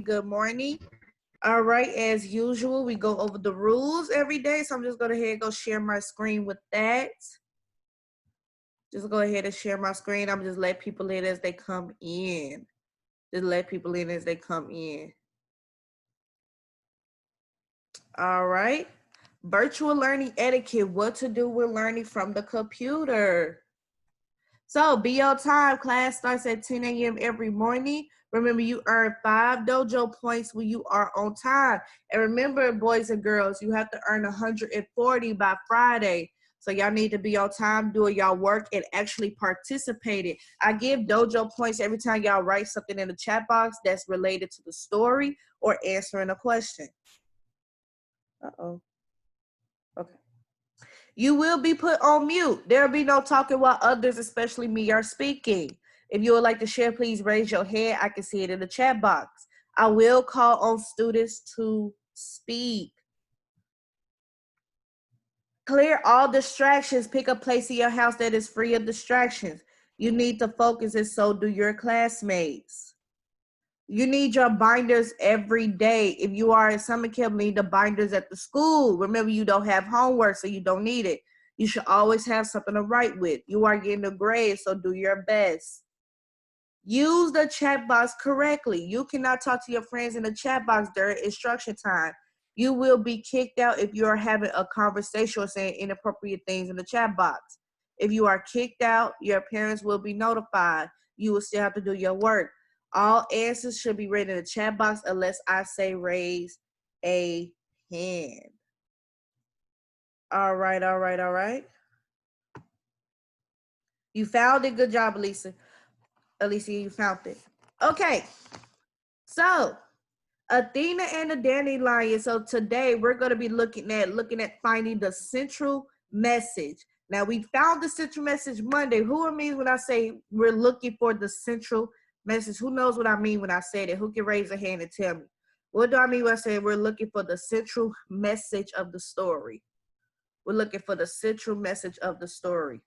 Good morning. All right, as usual, we go over the rules every day. So I'm just going to ahead and go share my screen with that. Just go ahead and share my screen. I'm just let people in as they come in. Just let people in as they come in. All right. Virtual learning etiquette, what to do with learning from the computer. So be on time. Class starts at 10 a.m. every morning. Remember, you earn 5 dojo points when you are on time. And remember, boys and girls, you have to earn 140 by Friday. So y'all need to be on time, doing y'all work, and actually participating. I give dojo points every time y'all write something in the chat box that's related to the story or answering a question. Uh-oh. Okay. You will be put on mute. There will be no talking while others, especially me, are speaking. If you would like to share, please raise your hand. I can see it in the chat box. I will call on students to speak. Clear all distractions. Pick a place in your house that is free of distractions. You need to focus, and so do your classmates. You need your binders every day. If you are in summer camp, need the binders at the school. Remember, you don't have homework, so you don't need it. You should always have something to write with. You are getting a grade, so do your best. Use the chat box correctly. You cannot talk to your friends in the chat box during instruction time. You will be kicked out if you are having a conversation or saying inappropriate things in the chat box. If you are kicked out, your parents will be notified. You will still have to do your work. All answers should be written in the chat box unless I say raise a hand. All right, all right, all right. You found it. Good job, Elisa. Alicia, you found it. Okay. So, Athena and the dandelion. So today we're going to be looking at finding the central message. Now we found the central message Monday. Who it means when I say we're looking for the central message? Who knows what I mean when I say that? Who can raise a hand and tell me? What do I mean when I say we're looking for the central message of the story? We're looking for the central message of the story.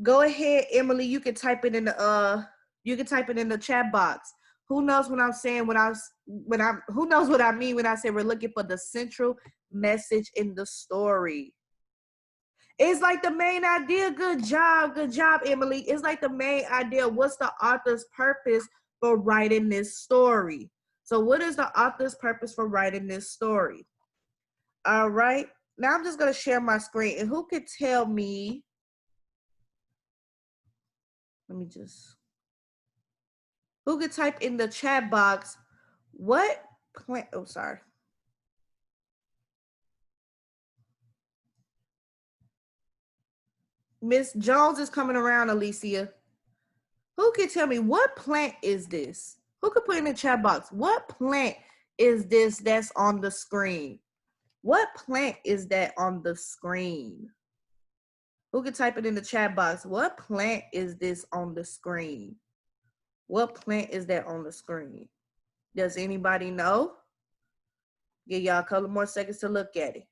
Go ahead, Emily. You can type it in the chat box. Who knows what I'm saying who knows what I mean when I say we're looking for the central message in the story? It's like the main idea. Good job, Emily. It's like the main idea. What's the author's purpose for writing this story? So what is the author's purpose for writing this story? All right. Now I'm just gonna share my screen, and who could tell me? Let me just. Who could type in the chat box what plant? Oh, sorry. Miss Jones is coming around, Alicia. Who can tell me what plant is this? Who could put in the chat box? What plant is this that's on the screen? What plant is that on the screen? Who could type it in the chat box? What plant is this on the screen? What plant is that on the screen? Does anybody know? Give y'all a couple more seconds to look at it.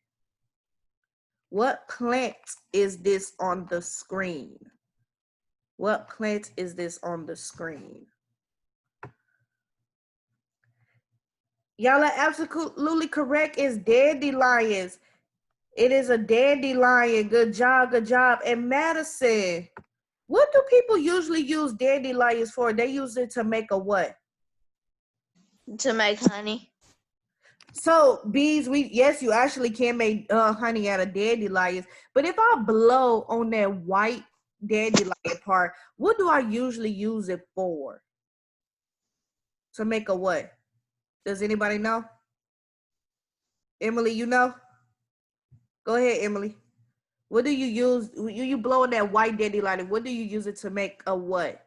What plant is this on the screen? What plant is this on the screen? Y'all are absolutely correct. It's dandelions. It is a dandelion. Good job, good job. And Madison, what do people usually use dandelions for? They use it to make a what? To make honey. So bees, yes, you actually can make honey out of dandelions. But if I blow on that white dandelion part, what do I usually use it for? To make a what? Does anybody know? Emily, you know? Go ahead, Emily. What do you use? You blow on that white dandelion. What do you use it to make a what?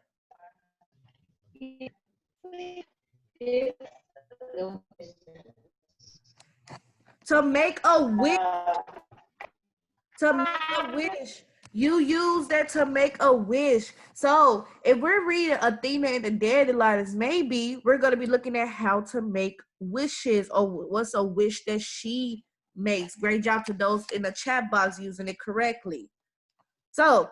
To make a wish. To make a wish. You use that to make a wish. So if we're reading Athena and the Dandelions, maybe we're going to be looking at how to make wishes or what's a wish that she makes. Great job to those in the chat box using it correctly. So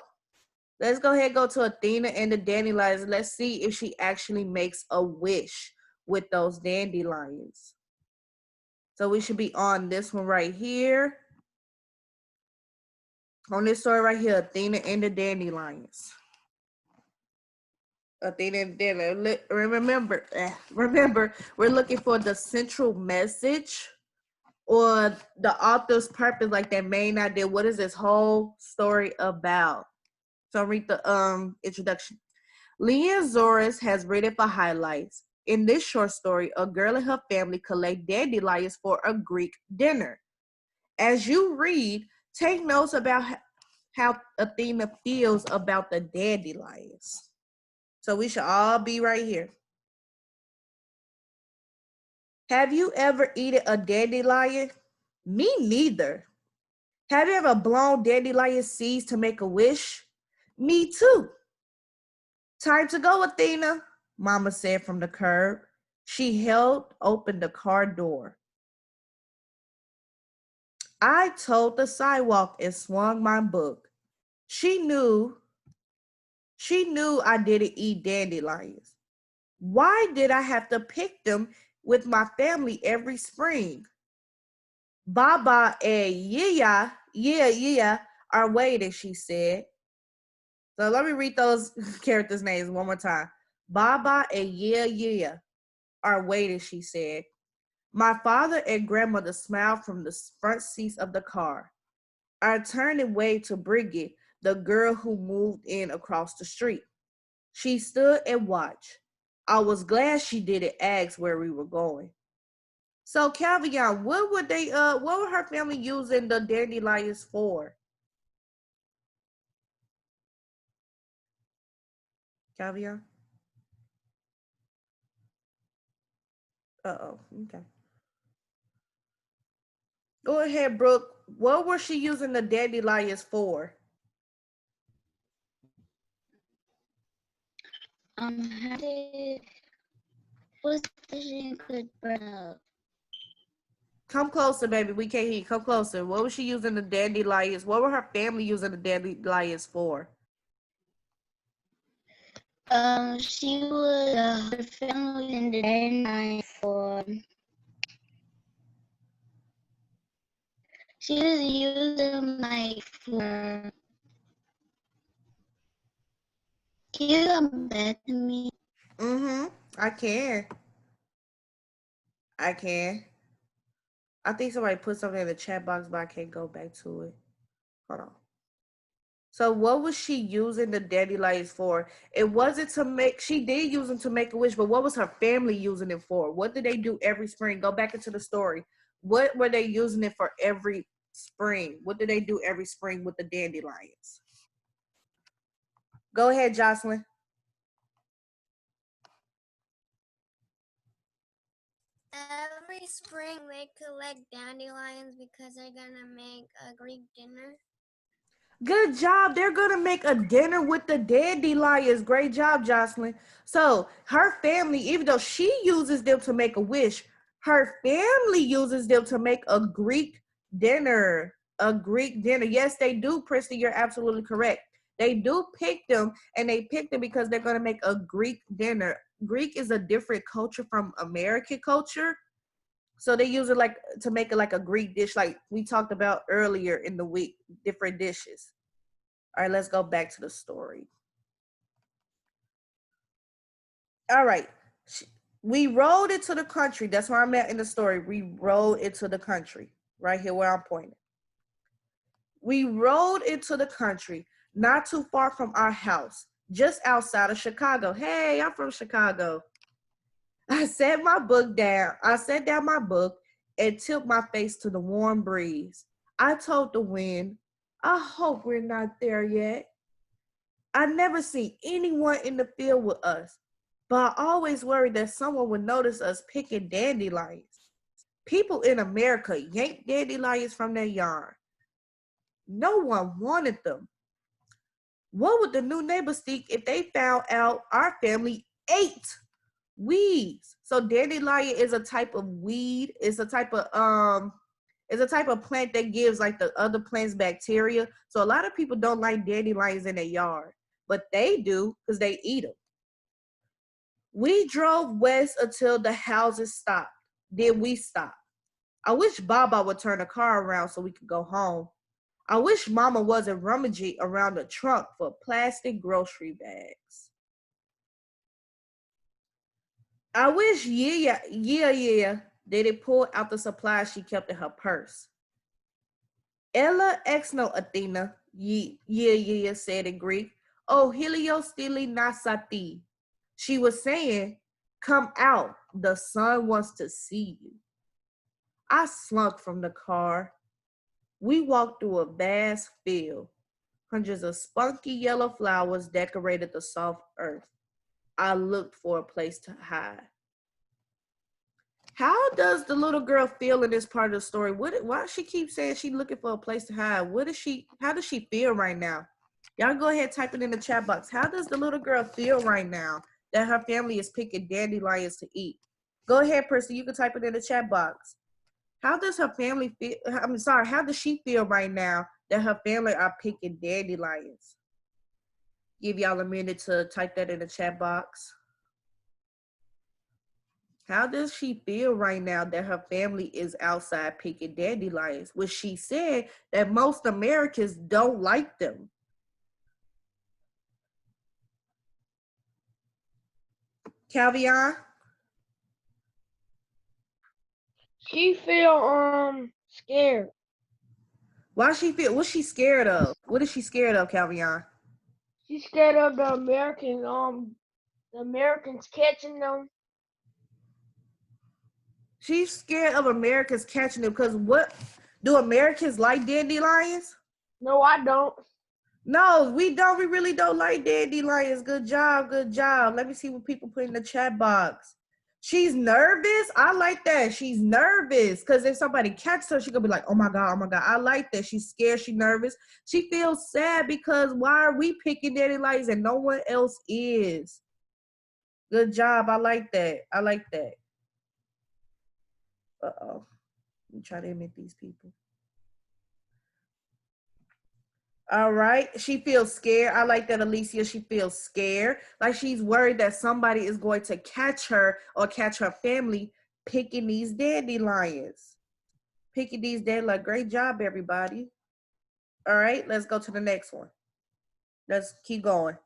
let's go ahead and go to Athena and the Dandelions. Let's see if she actually makes a wish. with those dandelions. So we should be on this one right here. On this story right here, Athena and the dandelions. Athena and the remember, we're looking for the central message or the author's purpose, like their main idea. What is this whole story about? So read the introduction. Leah Zoris has written for highlights. In this short story, a girl and her family collect dandelions for a Greek dinner. As you read, take notes about how Athena feels about the dandelions. So we should all be right here. Have you ever eaten a dandelion? Me neither. Have you ever blown dandelion seeds to make a wish? Me too. Time to go, Athena, Mama said from the curb. She held open the car door. I toed the sidewalk and swung my book. She knew I didn't eat dandelions. Why did I have to pick them with my family every spring? Baba and yeah, are waiting, she said. So let me read those characters' names one more time. Baba and yeah are waiting, she said. My father and grandmother smiled from the front seats of the car. I turned and waved to Bridget, the girl who moved in across the street. She stood and watched. I was glad she didn't ask where we were going. So Calvion, what would her family using the dandelions for? Calvion? Uh-oh, okay. Go ahead, Brooke. What was she using the dandelions for? How did what's the she could burn up? Come closer, baby. We can't hear you. Come closer. What was she using the dandelions? What were her family using the dandelions for? She was her family in the day night for. She was using them like for. Can you come back to me? I can. I think somebody put something in the chat box, but I can't go back to it. Hold on. So what was she using the dandelions for? It wasn't to make, she did use them to make a wish, but what was her family using it for? What did they do every spring? Go back into the story. What were they using it for every spring? What did they do every spring with the dandelions? Go ahead, Jocelyn. Every spring they collect dandelions because they're gonna make a Greek dinner. Good job. They're going to make a dinner with the dandelions. Great job, Jocelyn. So her family, even though she uses them to make a wish, her family uses them to make a Greek dinner. A Greek dinner. Yes, they do, Pristy. You're absolutely correct. They do pick them, and they pick them because they're going to make a Greek dinner. Greek is a different culture from American culture. So they use it like to make it like a Greek dish, like we talked about earlier in the week, different dishes. All right, let's go back to the story. All right, we rode into the country. That's where I'm at in the story. We rode into the country, right here where I'm pointing. We rode into the country, not too far from our house, just outside of Chicago. Hey, I'm from Chicago. I set my book down. I set down my book and tipped my face to the warm breeze. I told the wind, I hope we're not there yet. I never seen anyone in the field with us, but I always worried that someone would notice us picking dandelions. People in America yank dandelions from their yard. No one wanted them. What would the new neighbors think if they found out our family ate weeds? So dandelion is a type of weed. It's a type of plant that gives like the other plants bacteria. So a lot of people don't like dandelions in their yard, but they do because they eat them. We drove west until the houses stopped. Then we stopped. I wish Baba would turn the car around so we could go home. I wish Mama wasn't rummaging around the trunk for plastic grocery bags. I wish yeah, that it pulled out the supplies she kept in her purse. Ella exno Athena, yeah, said in Greek. Oh, heliostili nasati. She was saying, come out, the sun wants to see you. I slunk from the car. We walked through a vast field. Hundreds of spunky yellow flowers decorated the soft earth. I looked for a place to hide. How does the little girl feel in this part of the story? Why does she keep saying she's looking for a place to hide? How does she feel right now? Y'all go ahead, type it in the chat box. How does the little girl feel right now that her family is picking dandelions to eat? Go ahead, Percy, you can type it in the chat box. How does her family feel? How does she feel right now that her family are picking dandelions? Give y'all a minute to type that in the chat box. How does she feel right now that her family is outside picking dandelions, which she said that most Americans don't like them? Calvion? She feel scared. Why she feel? What's she scared of? What is she scared of, Calvion? She's scared of the Americans catching them. She's scared of Americans catching them because what? Do Americans like dandelions? No, I don't. No, we don't. We really don't like dandelions. Good job. Good job. Let me see what people put in the chat box. She's nervous. I like that. She's nervous because if somebody catches her, she could be like, oh my God, oh my God. I like that. She's scared. She's nervous. She feels sad because why are we picking dandelions and no one else is? Good job. I like that. I like that. Uh-oh. Let me try to imit these people. All right. She feels scared. I like that, Alicia. She feels scared. Like she's worried that somebody is going to catch her or catch her family picking these dandelions. Picking these dandelions. Great job, everybody. All right. Let's go to the next one. Let's keep going.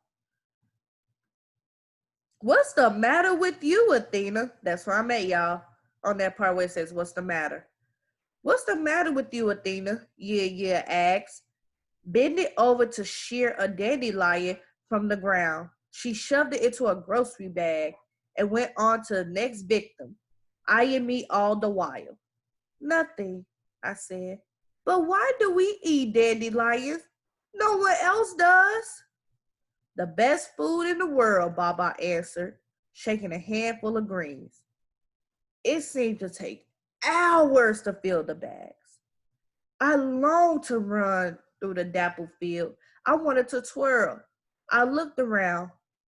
What's the matter with you, Athena? That's where I'm at, y'all. On that part where it says, what's the matter? What's the matter with you, Athena? Yeah, asks. Bend it over to shear a dandelion from the ground. She shoved it into a grocery bag and went on to the next victim, eyeing me all the while. Nothing, I said. But why do we eat dandelions? No one else does. The best food in the world, Baba answered, shaking a handful of greens. It seemed to take hours to fill the bags. I longed to run through the dapple field. I wanted to twirl. I looked around.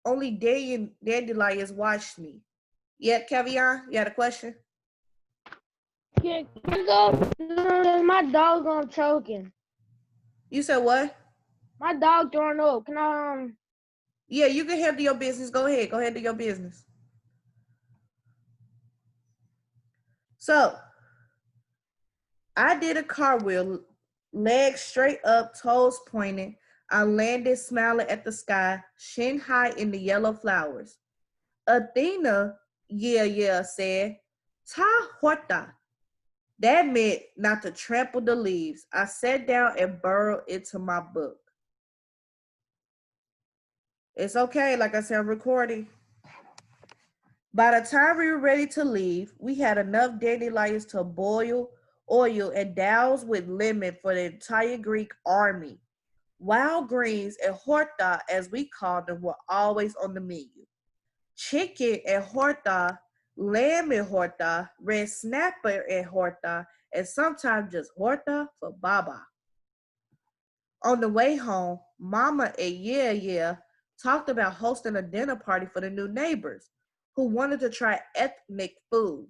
Only dandelions watched me. Yeah, Caviar, you had a question? Can I go? My dog choking. You said what? My dog throwing up. Can I Yeah, you can handle your business. Go ahead. Go ahead, do your business. So, I did a cartwheel, legs straight up, toes pointing. I landed smiling at the sky, shin high in the yellow flowers. Athena, said, Ta horta. That meant not to trample the leaves. I sat down and burrowed into my book. It's okay, like I said, I'm recording. By the time we were ready to leave, we had enough dandelions to boil, oil, and douse with lemon for the entire Greek army. Wild greens and horta, as we called them, were always on the menu. Chicken and horta, lamb and horta, red snapper and horta, and sometimes just horta for Baba. On the way home, Mama and Yeah talked about hosting a dinner party for the new neighbors who wanted to try ethnic food.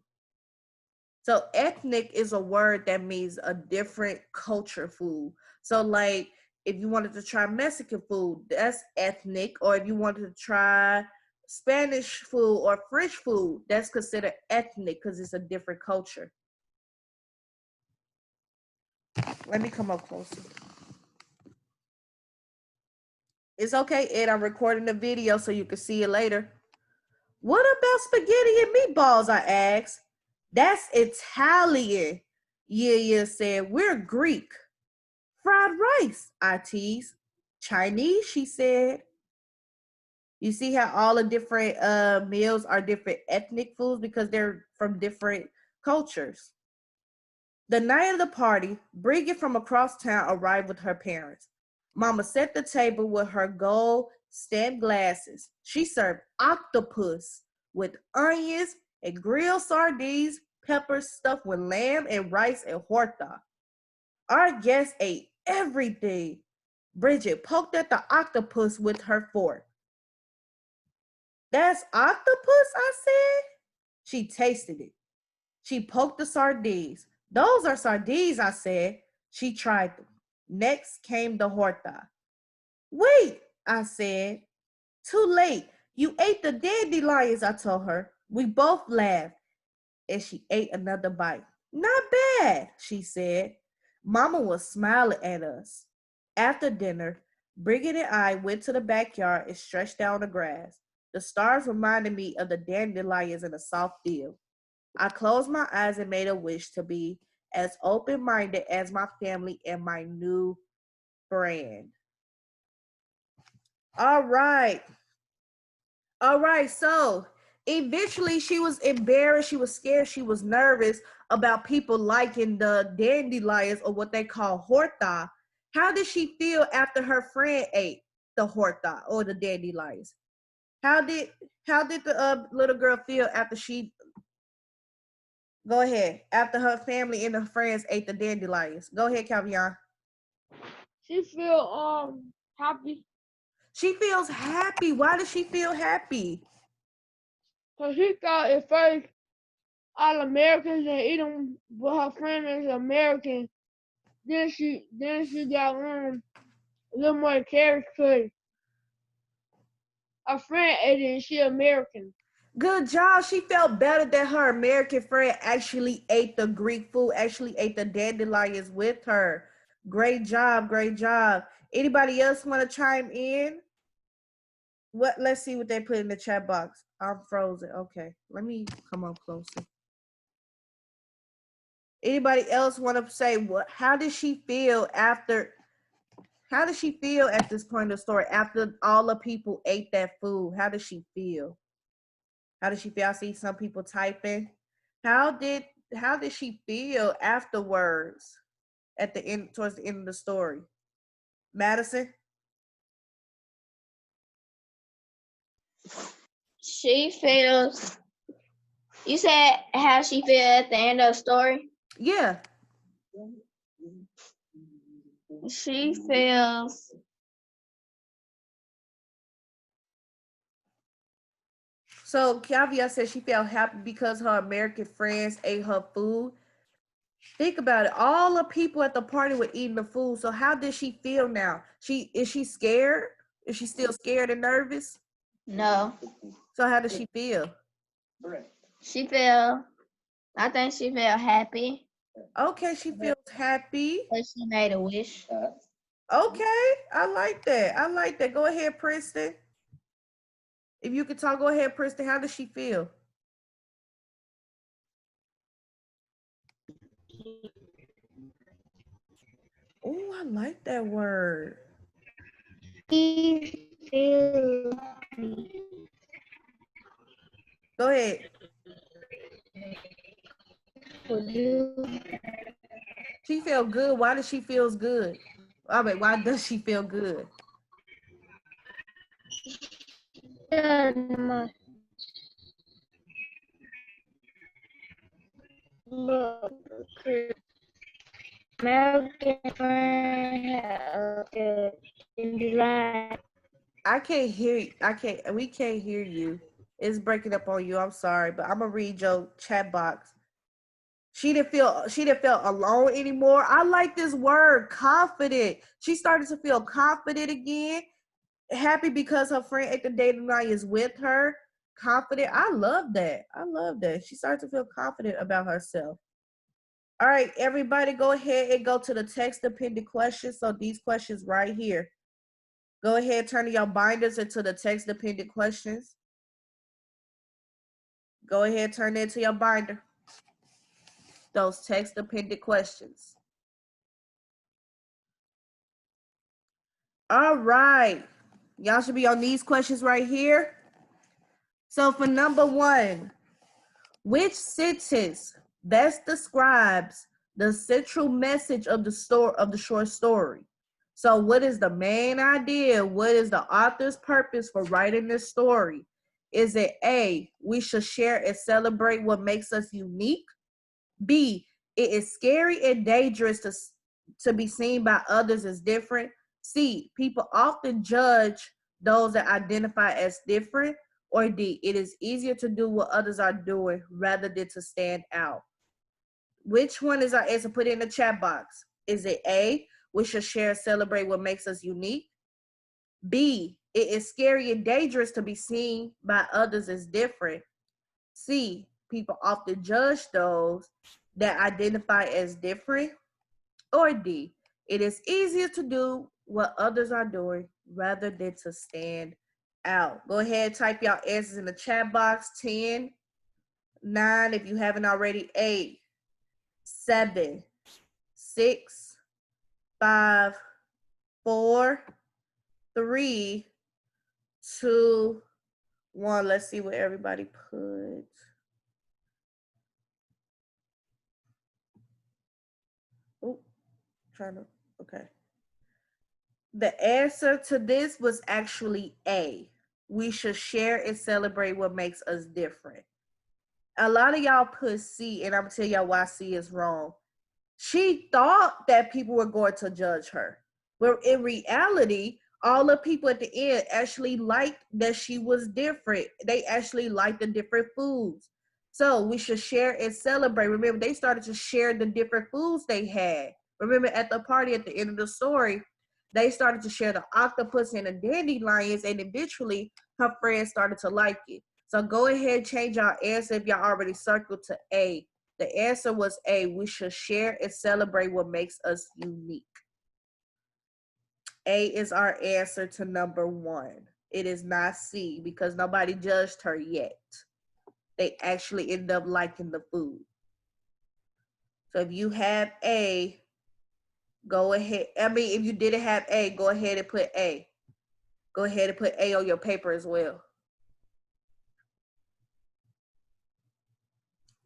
So ethnic is a word that means a different culture food. So like if you wanted to try Mexican food, that's ethnic. Or if you wanted to try Spanish food or French food, that's considered ethnic because it's a different culture. Let me come up closer. It's okay, Ed. I'm recording the video so you can see it later. What about spaghetti and meatballs? I asked. That's Italian. Yeah said. We're Greek. Fried rice, I teased. Chinese, she said. You see how all the different meals are different ethnic foods because they're from different cultures. The night of the party, Bridget from across town arrived with her parents. Mama set the table with her gold stained glasses. She served octopus with onions and grilled sardines, peppers stuffed with lamb and rice and horta. Our guests ate everything. Bridget poked at the octopus with her fork. That's octopus, I said. She tasted it. She poked the sardines. Those are sardines, I said. She tried them. Next came the horta. Wait, I said. Too late. You ate the dandelions, I told her. We both laughed, and she ate another bite. Not bad, she said. Mama was smiling at us. After dinner, Bridget and I went to the backyard and stretched out on the grass. The stars reminded me of the dandelions in the soft field. I closed my eyes and made a wish to be as open-minded as my family and my new friend. All right, so eventually she was embarrassed, she was scared, she was nervous about people liking the dandelions or what they call horta. How did she feel after her friend ate the horta or the dandelions? How did the little girl feel after she, go ahead, after her family and her friends ate the dandelions? Go ahead, Calvion. She feel happy She feels happy. Why does she feel happy? because she thought at first all Americans and eat them, but her friend is American. Then she got a little more carrots because her friend ate it and she American. Good job. She felt better that her American friend actually ate the Greek food, actually ate the dandelions with her. Great job, great job. Anybody else want to chime in? Let's see what they put in the chat box. I'm frozen. Okay, let me come up closer. Anybody else want to say what? How did she feel after? How did she feel at this point of the story after all the people ate that food? How did she feel? How did she feel? I see some people typing. How did she feel afterwards at the end, towards the end of the story? Madison? She feels. You said how she feel at the end of the story. Yeah. She feels. So Kavia said she felt happy because her American friends ate her food. Think about it. All the people at the party were eating the food. So how did she feel now? Is she scared? Is she still scared and nervous? No. So how does she feel? She feel. I think she feel happy. Okay, she feels happy. But she made a wish. Okay, I like that. I like that. Go ahead, Princeton. If you could talk, go ahead, Princeton. How does she feel? Oh, I like that word. She feels. Go ahead. She feel good. Why does she feel good? I mean, why does she feel good? American friend in July. I can't hear you. We can't hear you. It's breaking up on you. I'm sorry, but I'm gonna read your chat box. She didn't feel alone anymore. I like this word, confident. She started to feel confident again, happy because her friend at the dating night is with her. confident. I love that. I love that. She started to feel confident about herself. All right, everybody go ahead and go to the text dependent questions. So these questions right here. Go ahead, turn your binders into the text dependent questions. Go ahead, turn it into your binder. Those text dependent questions. All right. Y'all should be on these questions right here. So for number 1, which sentence best describes the central message of the short story? So what is the main idea? What is the author's purpose for writing this story? Is it A, we should share and celebrate what makes us unique? B, it is scary and dangerous to be seen by others as different? C, people often judge those that identify as different? Or D, it is easier to do what others are doing rather than to stand out? Which one is our answer? Put it in the chat box. Is it A, we should share and celebrate what makes us unique? B, it is scary and dangerous to be seen by others as different? C, people often judge those that identify as different? Or D, it is easier to do what others are doing rather than to stand out? Go ahead, type your answers in the chat box. 10, 9, if you haven't already. 8, 7, 6, 5, 4, 3, 2, 1. Let's see what everybody put. Oh, okay. The answer to this was actually A. We should share and celebrate what makes us different. A lot of y'all put C, and I'm gonna tell y'all why C is wrong. She thought that people were going to judge her. But in reality, all the people at the end actually liked that she was different. They actually liked the different foods. So we should share and celebrate. Remember, they started to share the different foods they had. Remember, at the party at the end of the story, they started to share the octopus and the dandelions, and eventually her friends started to like it. So go ahead, change your answer if y'all already circled to A. The answer was A. We should share and celebrate what makes us unique. A is our answer to number 1. It is not C because nobody judged her yet. They actually ended up liking the food. So if you have A, go ahead. I mean, if you didn't have A, go ahead and put A. Go ahead and put A on your paper as well.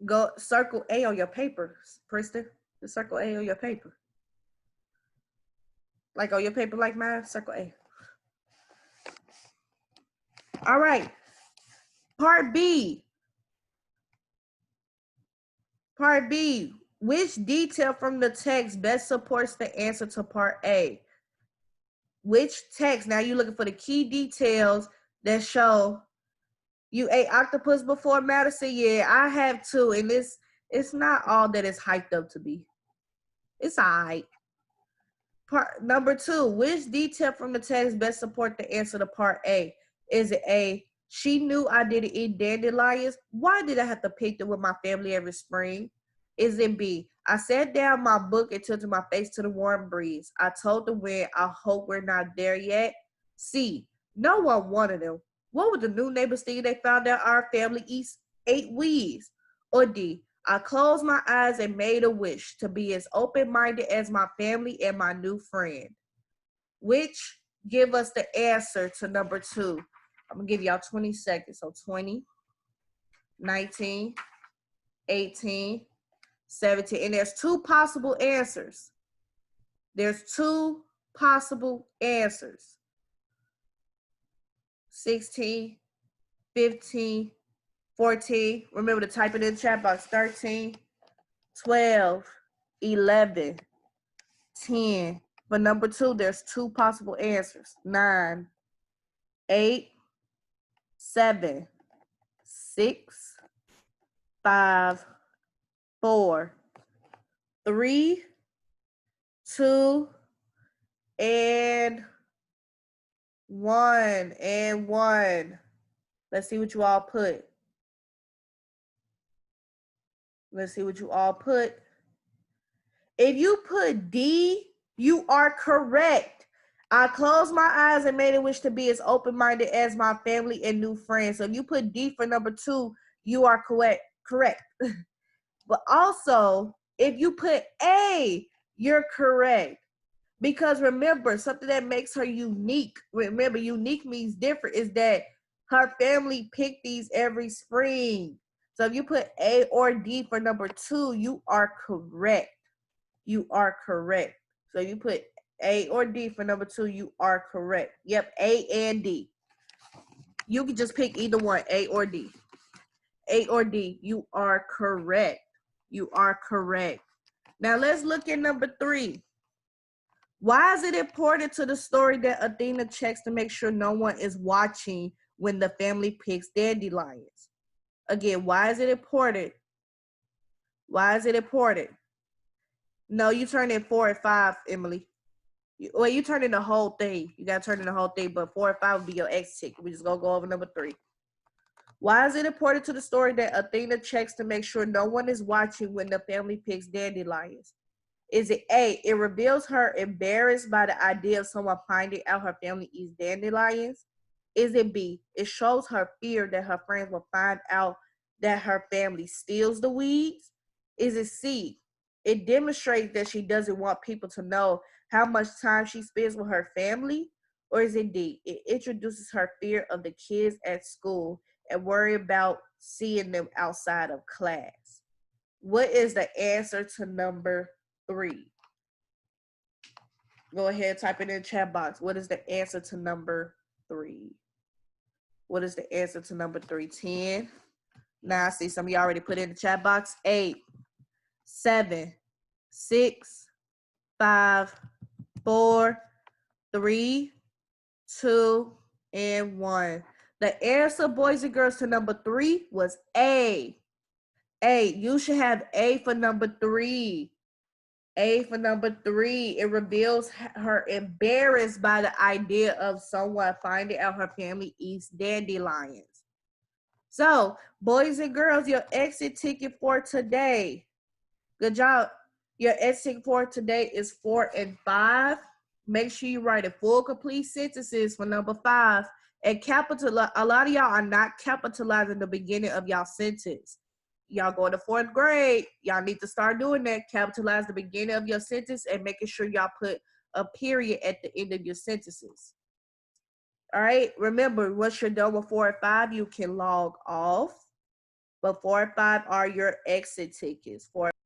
Go circle A on your paper, Preston. Just circle A on your paper. Like on your paper like mine, circle A. All right. Part B. Part B. Which detail from the text best supports the answer to part A? Which text? Now you're looking for the key details that show you ate octopus before, Madison? Yeah, I have too. And it's not all that it's hyped up to be. It's all right. Part number 2, which detail from the text best support the answer to part A? Is it A, she knew I didn't eat dandelions? Why did I have to pick them with my family every spring? Is it B, I sat down my book and tilted my face to the warm breeze. I told the wind, I hope we're not there yet. C, no one wanted them. What would the new neighbors think they found out our family ate weeds? Or D, I closed my eyes and made a wish to be as open-minded as my family and my new friend. Which give us the answer to number 2. I'm gonna give y'all 20 seconds. So 20, 19, 18, 17. And there's 2 possible answers. There's 2 possible answers. 16, 15, 14. Remember to type it in the chat box. 13, 12, 11, 10. For number 2, there's 2 possible answers. 9, 8, 7, 6, 5, 4, 3, 2, and 1. Let's see what you all put. Let's see what you all put. If you put D, you are correct. I closed my eyes and made a wish to be as open-minded as my family and new friends. So if you put D for number 2, you are correct. But also, if you put A, you're correct. Because remember, something that makes her unique, remember, unique means different, is that her family picked these every spring. So if you put A or D for number 2, you are correct. You are correct. So you put A or D for number 2, you are correct. Yep, A and D. You can just pick either one, A or D. A or D, you are correct. You are correct. Now let's look at number 3. Why is it important to the story that Athena checks to make sure no one is watching when the family picks dandelions? Again, why is it important? Why is it important? No, you turn in 4 and 5, Emily. Well, you turn in the whole thing. You got to turn in the whole thing, but 4 and 5 would be your X ticket. We just going to go over number 3. Why is it important to the story that Athena checks to make sure no one is watching when the family picks dandelions? Is it A, it reveals her embarrassed by the idea of someone finding out her family eats dandelions? Is it B, it shows her fear that her friends will find out that her family steals the weeds? Is it C, it demonstrates that she doesn't want people to know how much time she spends with her family? Or is it D, it introduces her fear of the kids at school and worry about seeing them outside of class? What is the answer to number 3? Go ahead, type it in the chat box. What is the answer to number 3? What is the answer to number 3? 10. Now I see some of you already put in the chat box. 8, 7, 6, 5, 4, 3, 2, and 1. The answer, boys and girls, to number 3 was A. A. You should have A for number 3. A for number 3. It reveals her embarrassed by the idea of someone finding out her family eats dandelions. So, boys and girls, your exit ticket for today. Good job. Your exit ticket for today is 4 and 5. Make sure you write a full, complete sentences for number 5. And capitalize. A lot of y'all are not capitalizing the beginning of y'all sentence. Y'all going to 4th grade, y'all need to start doing that. Capitalize the beginning of your sentence and making sure y'all put a period at the end of your sentences. All right, remember, once you're done with 4 and 5, you can log off. But 4 and 5 are your exit tickets. 4